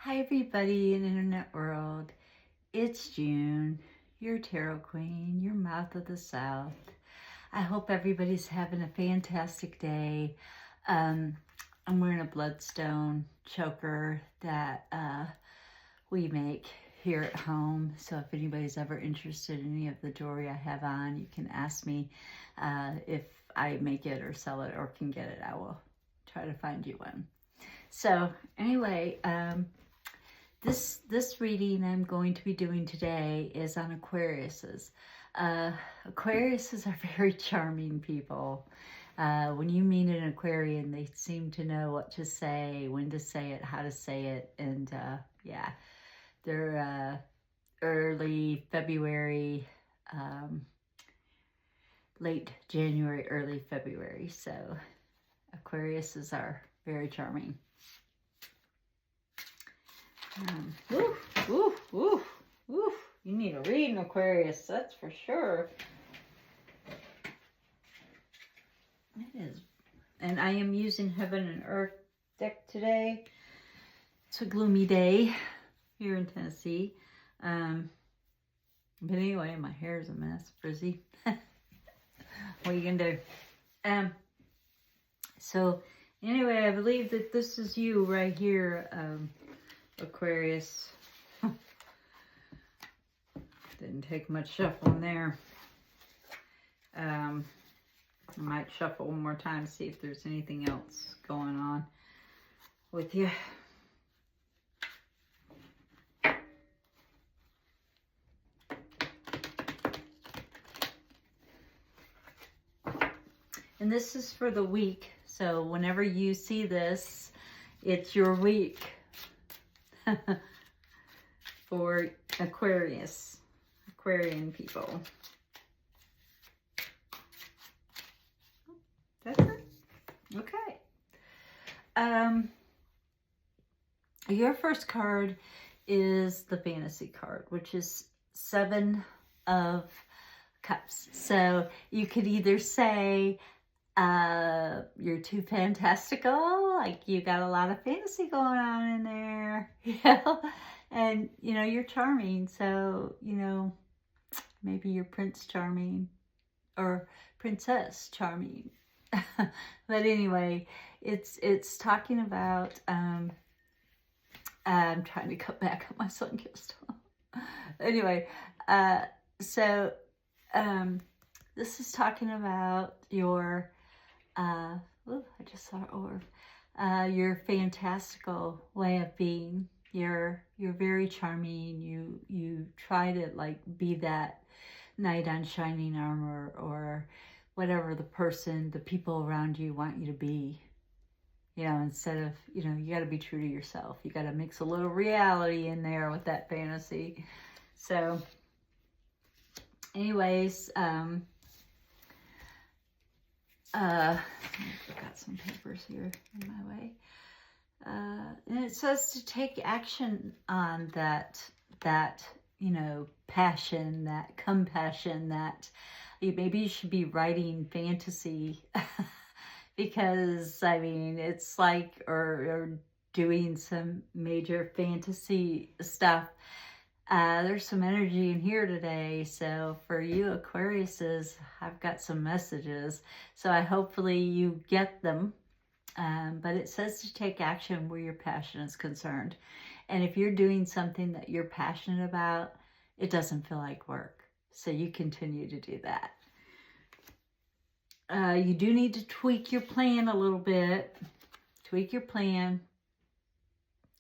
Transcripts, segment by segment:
Hi everybody in internet world. It's June, your tarot queen, your mouth of the south. I hope everybody's having a fantastic day. I'm wearing a bloodstone choker that we make here at home. So if anybody's ever interested in any of the jewelry I have on, you can ask me if I make it or sell it or can get it. I will try to find you one. So anyway, this reading I'm going to be doing today is on Aquariuses. Aquariuses are very charming people. When you meet an Aquarian, they seem to know what to say, when to say it, how to say it, and yeah, they're early February, late January, early February. So Aquariuses are very charming. Woof, woof, woof, woof. You need a reading, Aquarius, that's for sure. It is. And I am using Heaven and Earth deck today. It's a gloomy day here in Tennessee. But anyway, my hair is a mess, frizzy. What are you gonna do? So anyway, I believe that this is you right here, Aquarius. Didn't take much shuffling there. I might shuffle one more time, see if there's anything else going on with you. And this is for the week. So whenever you see this, it's your week. For Aquarian people. That's it. Okay. Your first card is the fantasy card, which is 7 of Cups. So you could either say you're too fantastical, like you got a lot of fantasy going on in there, you know, and you know you're charming, so you know maybe you're Prince Charming or Princess Charming. But anyway, it's talking about I'm trying to cut back on my sun kissed. Anyway, so this is talking about your I just saw orb. Your fantastical way of being. You're very charming. You try to like be that knight on shining armor or whatever the people around you want you to be. You know, instead of, you know, you got to be true to yourself. You got to mix a little reality in there with that fantasy. So anyways, I forgot some papers here in my way. And it says to take action on that, you know, passion, that compassion, that maybe you should be writing fantasy because, I mean, it's like, or doing some major fantasy stuff. There's some energy in here today. So for you Aquariuses, I've got some messages. So hopefully you get them. But it says to take action where your passion is concerned. And if you're doing something that you're passionate about, it doesn't feel like work. So you continue to do that. You do need to tweak your plan a little bit. Tweak your plan.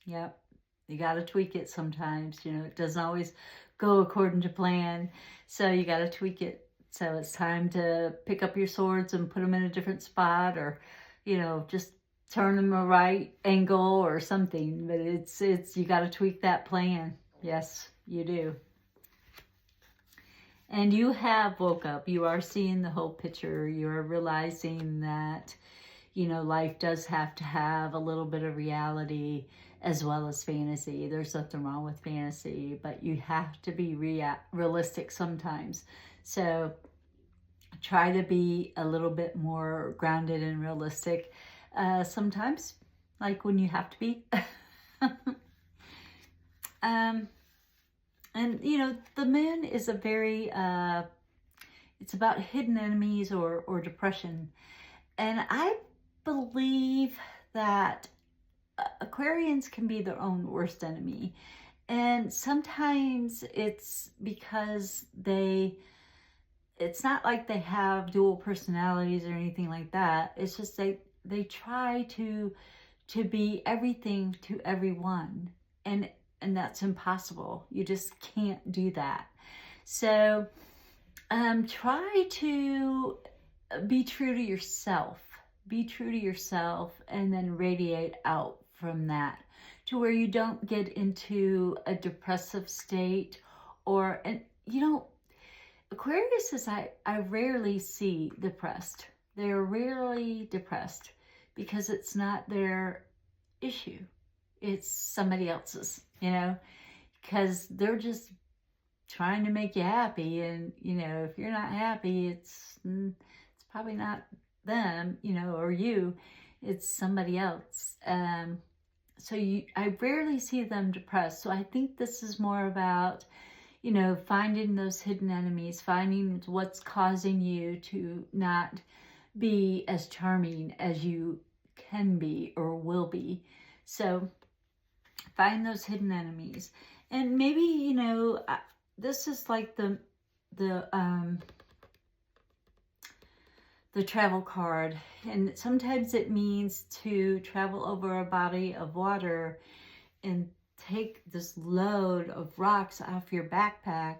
Yep. You got to tweak it sometimes. You know, it doesn't always go according to plan. So you got to tweak it. So it's time to pick up your swords and put them in a different spot, or, you know, just turn them a right angle or something. But it's you got to tweak that plan. Yes, you do. And you have woke up. You are seeing the whole picture. You are realizing that, you know, life does have to have a little bit of reality as well as fantasy. There's nothing wrong with fantasy, but you have to be realistic sometimes. So try to be a little bit more grounded and realistic sometimes, like when you have to be. And, you know, the moon is a very, it's about hidden enemies or depression. And I believe that Aquarians can be their own worst enemy. And sometimes it's because it's not like they have dual personalities or anything like that. It's just they try to be everything to everyone. And that's impossible. You just can't do that. So try to be true to yourself. Be true to yourself and then radiate out from that to where you don't get into a depressive state and you know, Aquarius is, I rarely see depressed. They're rarely depressed because it's not their issue. It's somebody else's, you know, because they're just trying to make you happy. And, you know, if you're not happy, it's probably not them, you know, or you, it's somebody else. So I rarely see them depressed. So I think this is more about, you know, finding those hidden enemies, finding what's causing you to not be as charming as you can be or will be. So find those hidden enemies. And maybe, you know, this is like the travel card. And sometimes it means to travel over a body of water and take this load of rocks off your backpack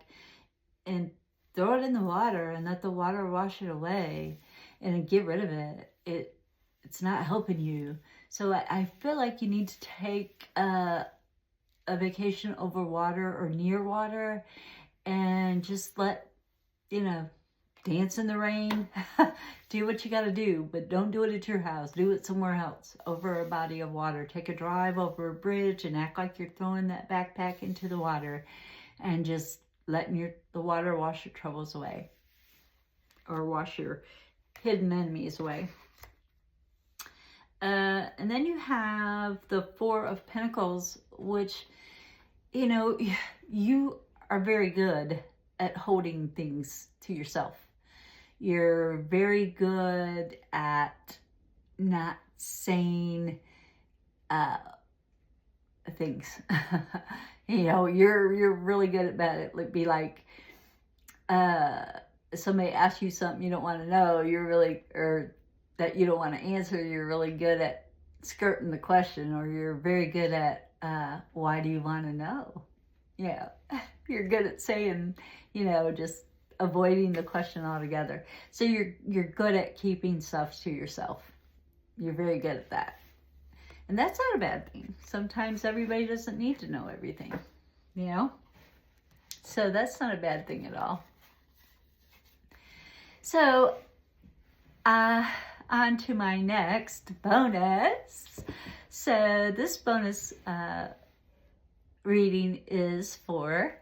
and throw it in the water and let the water wash it away and get rid of it. It's not helping you. So I feel like you need to take a vacation over water or near water and just let, you know, dance in the rain. Do what you got to do, but don't do it at your house. Do it somewhere else, over a body of water. Take a drive over a bridge and act like you're throwing that backpack into the water and just letting the water wash your troubles away or wash your hidden enemies away. And then you have the Four of Pentacles, which, you know, you are very good at holding things to yourself. You're very good at not saying things. You know, you're really good at that. It'd be like somebody asks you something you don't want to know. Or that you don't want to answer. You're really good at skirting the question, or you're very good at why do you want to know? Yeah, you're good at saying, you know, just avoiding the question altogether. So you're good at keeping stuff to yourself. You're very good at that. And that's not a bad thing. Sometimes everybody doesn't need to know everything, you know? So that's not a bad thing at all. So, on to my next bonus. So this bonus reading is for,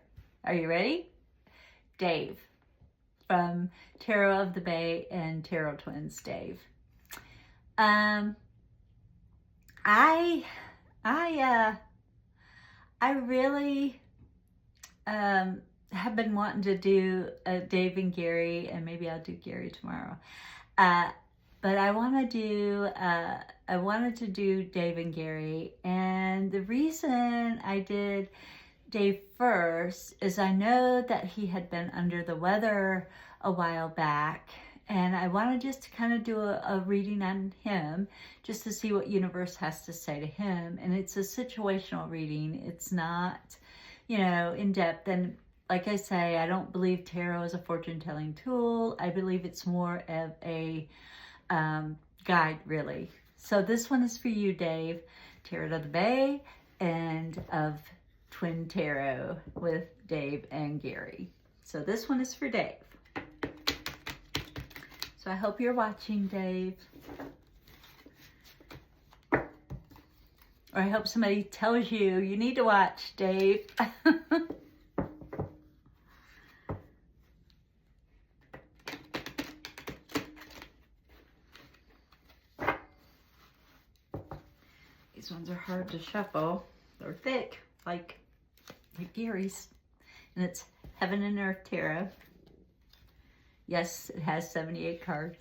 are you ready? Dave from Tarot of the Bay and Tarot Twins, Dave. I really have been wanting to do Dave and Gary, and maybe I'll do Gary tomorrow. But I wanted to do Dave and Gary, and the reason I did Dave first is I know that he had been under the weather a while back, and I wanted just to kind of do a reading on him just to see what universe has to say to him. And it's a situational reading. It's not, you know, in depth. And like I say, I don't believe tarot is a fortune-telling tool. I believe it's more of a guide, really. So this one is for you, Dave. Tarot of the Bay and of Twin Tarot with Dave and Gary. So this one is for Dave. So I hope you're watching, Dave. Or I hope somebody tells you need to watch, Dave. These ones are hard to shuffle. They're thick, like like Gary's. And it's Heaven and Earth Tarot. Yes, it has 78 cards.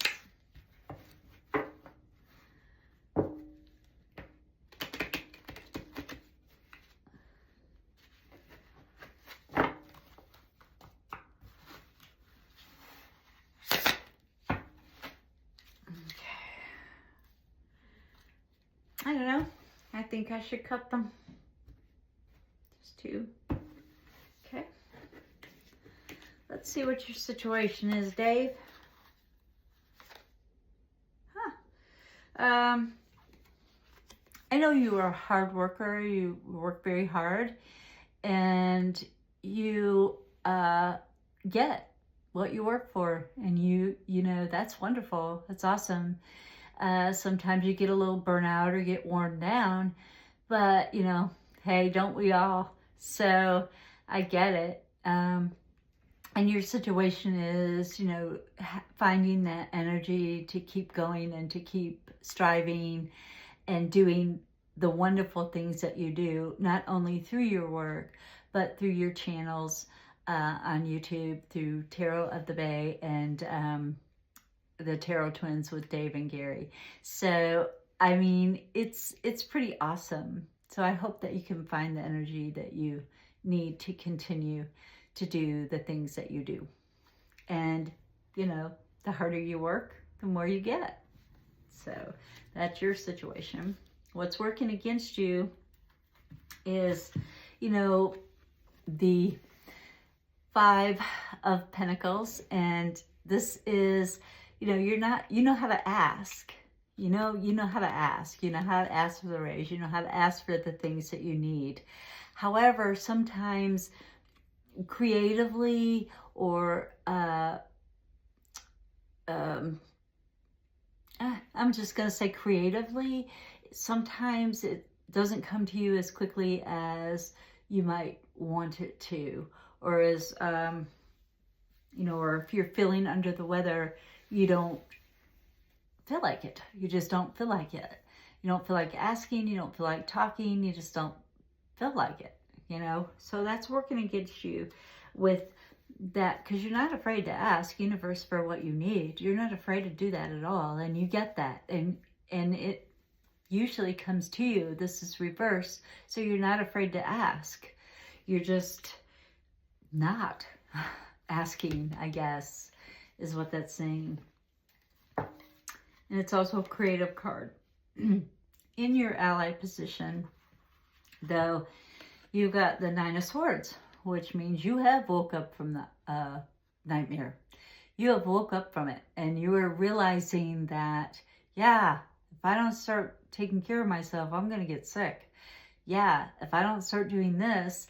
I don't know. I think I should cut them. Just 2. Okay. Let's see what your situation is, Dave. I know you are a hard worker. You work very hard, and you get what you work for, and you know, that's wonderful. That's awesome. Sometimes you get a little burnout or get worn down, but you know, hey, don't we all? So I get it. And your situation is, you know, finding that energy to keep going and to keep striving and doing the wonderful things that you do, not only through your work, but through your channels on YouTube, through Tarot of the Bay and the Tarot Twins with Dave and Gary. So, I mean, it's pretty awesome. So I hope that you can find the energy that you need to continue to do the things that you do. And, you know, the harder you work, the more you get. So that's your situation. What's working against you is, you know, the 5 of Pentacles. And this is, you know, you know how to ask. You know how to ask. You know how to ask for the raise. You know how to ask for the things that you need. However, sometimes creatively or I'm just going to say creatively, sometimes it doesn't come to you as quickly as you might want it to, or as you know, or if you're feeling under the weather, you don't feel like it. You just don't feel like it. You don't feel like asking, you don't feel like talking, you just don't feel like it. You know, so that's working against you with that, because you're not afraid to ask universe for what you need. You're not afraid to do that at all, and you get that, and it usually comes to you. This is reverse, so you're not afraid to ask. You're just not asking, I guess, is what that's saying. And it's also a creative card. In your ally position, though, you got the 9 of Swords, which means you have woke up from the nightmare. You have woke up from it, and you are realizing that, yeah, if I don't start taking care of myself, I'm going to get sick. Yeah, if I don't start doing this,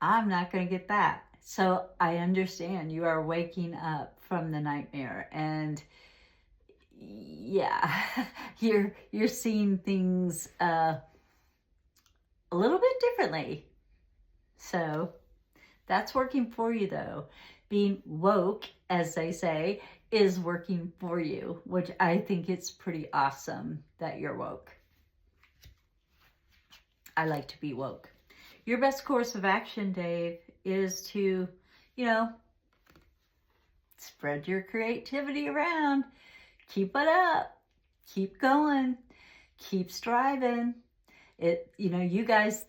I'm not going to get that. So I understand you are waking up from the nightmare, and yeah, you're seeing things a little bit differently. So that's working for you, though. Being woke, as they say, is working for you, which I think it's pretty awesome that you're woke. I like to be woke. Your best course of action, Dave, is to, you know, spread your creativity around. Keep it up. Keep going. Keep striving. You know, you guys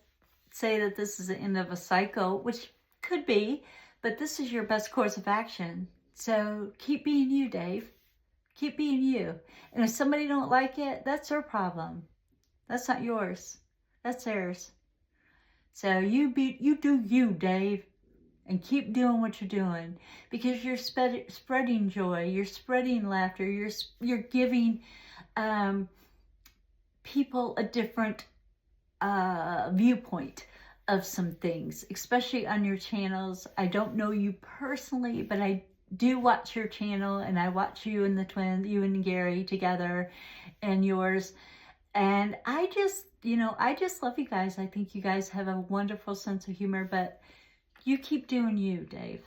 say that this is the end of a cycle, which could be, but this is your best course of action. So keep being you, Dave. Keep being you. And if somebody don't like it, that's their problem. That's not yours. That's theirs. So you do you, Dave, and keep doing what you're doing, because you're spreading joy, you're spreading laughter, you're giving people a different viewpoint of some things, especially on your channels. I don't know you personally, but I do watch your channel, and I watch you and the twins, you and Gary together, and yours. And I just love you guys. I think you guys have a wonderful sense of humor, but you keep doing you, Dave,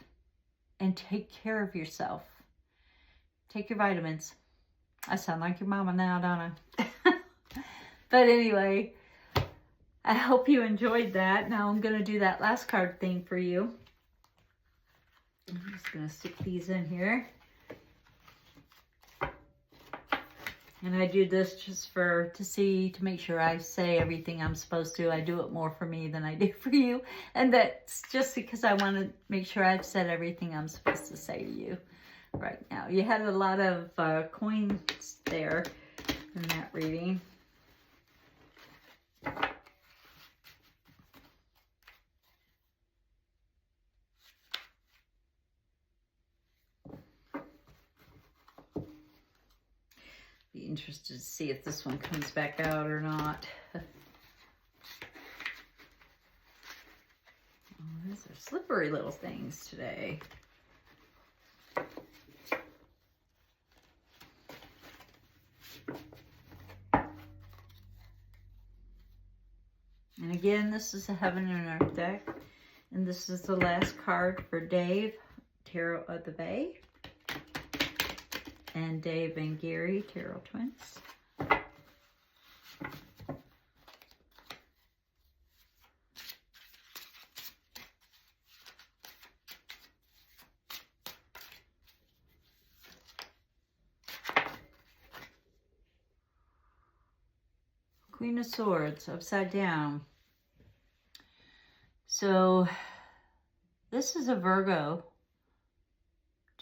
and take care of yourself. Take your vitamins. I sound like your mama now, don't I? But anyway, I hope you enjoyed that. Now I'm going to do that last card thing for you. I'm just going to stick these in here. And I do this just to make sure I say everything I'm supposed to. I do it more for me than I do for you. And that's just because I want to make sure I've said everything I'm supposed to say to you right now. You had a lot of coins there in that reading. Be interested to see if this one comes back out or not. Oh, these are slippery little things today. And again, this is a Heaven and Earth deck. And this is the last card for Dave, Tarot of the Bay. And Dave and Gary, Tarot Twins. Queen of Swords, upside down. So, this is a Virgo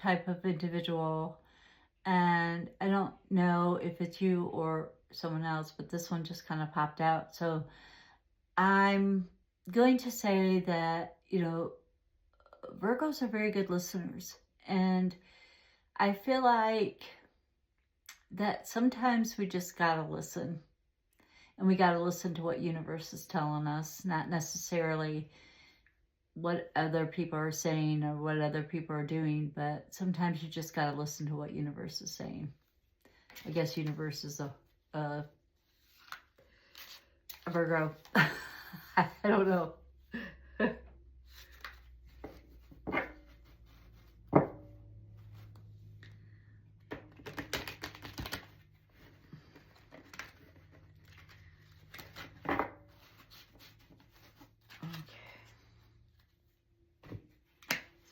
type of individual. And I don't know if it's you or someone else, but this one just kind of popped out. So I'm going to say that, you know, Virgos are very good listeners. And I feel like that sometimes we just got to listen. And we got to listen to what universe is telling us, not necessarily what other people are saying or what other people are doing, but sometimes you just got to listen to what universe is saying. I guess universe is a Virgo. I don't know.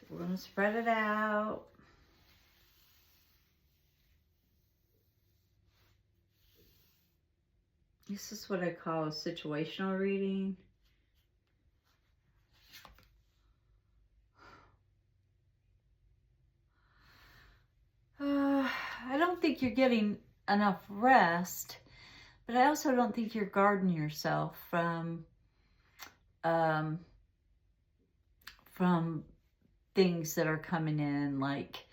We're going to spread it out. This is what I call a situational reading. I don't think you're getting enough rest, but I also don't think you're guarding yourself from things that are coming in, like,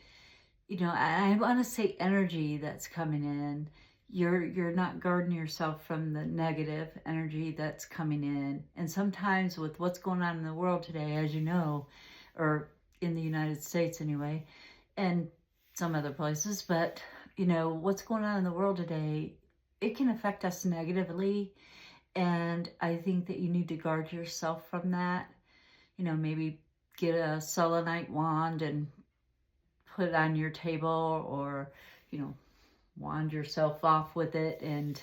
you know, I want to say energy that's coming in. You're not guarding yourself from the negative energy that's coming in. And sometimes with what's going on in the world today, as you know, or in the United States anyway, and some other places, but you know, what's going on in the world today, it can affect us negatively. And I think that you need to guard yourself from that. You know, maybe get a selenite wand and put it on your table, or, you know, wand yourself off with it and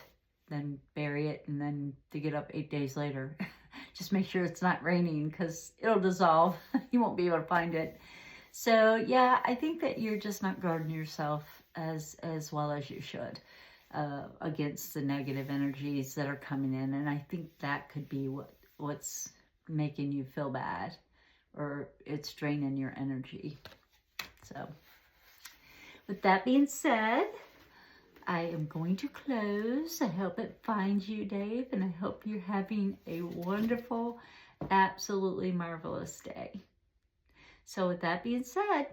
then bury it, and then to get up 8 days later. Just make sure it's not raining, because it'll dissolve. You won't be able to find it. So yeah, I think that you're just not guarding yourself as well as you should against the negative energies that are coming in. And I think that could be what's making you feel bad, or it's draining your energy. So with that being said, I am going to close. I hope it finds you, Dave, and I hope you're having a wonderful, absolutely marvelous day. So with that being said,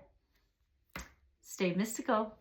stay mystical.